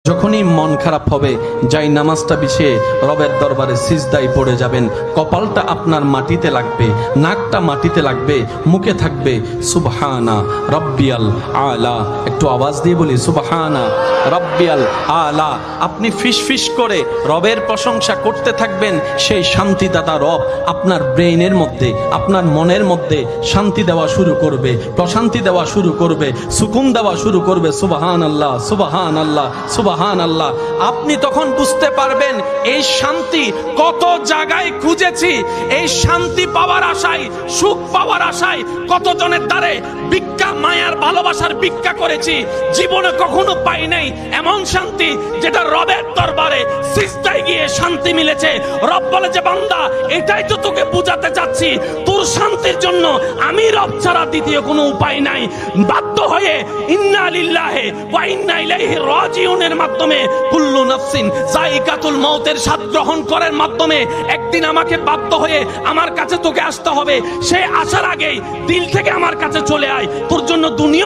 যখনই মন খারাপ হবে যাই নামাজটা বিছিয়ে রবের দরবারে সিজদায় পড়ে যাবেন, কপালটা আপনার মাটিতে লাগবে, নাকটা মাটিতে লাগবে, মুখে থাকবে সুবহানা রাব্বিয়াল আলা। একটু আওয়াজ দিয়ে বলি সুবহানা রাব্বিয়াল আলা। আপনি ফিসফিস করে রবের প্রশংসা করতে থাকবেন, সেই শান্তিদাতা রব আপনার ব্রেইনের মধ্যে, আপনার মনের মধ্যে শান্তি দেওয়া শুরু করবে, প্রশান্তি দেওয়া শুরু করবে, সুকুন দেওয়া শুরু করবে। সুবহানাল্লাহ সুবহানাল্লাহ সুবহানাল্লাহ। আপনি তখন বুঝতে পারবেন এই শান্তি কত জায়গায় খুঁজেছি, এই শান্তি পাওয়ার আশায়, সুখ পাওয়ার আশায় কতজনের দ্বারে ভিক্ষা, মায়ার ভালোবাসার ভিক্ষা করেছি, জীবনে কখনো পাই নাই এমন শান্তি যেটা রবের দরবারে সিজদায় গিয়ে শান্তি মিলেছে। রব বলে যে বান্দা, এটাই তো তোকে বুঝাতে চাচ্ছি, তোর শান্তির জন্য আমি রব ছাড়া দ্বিতীয় কোনো উপায় নাই। বাধ্য হয়ে ইন্না লিল্লাহি ওয়া ইন্না ইলাইহি রাজিউনের মাধ্যমে, কুল্লু নাফসিন যায়িকাতুল মউতের স্বাদ গ্রহণ করার মাধ্যমে একদিন আমাকে বাধ্য হয়ে আমার কাছে তোকে আসতে হবে। সে আসার আগেই দিল থেকে আমার কাছে চলে আয়, তোর জন্য দুনিয়া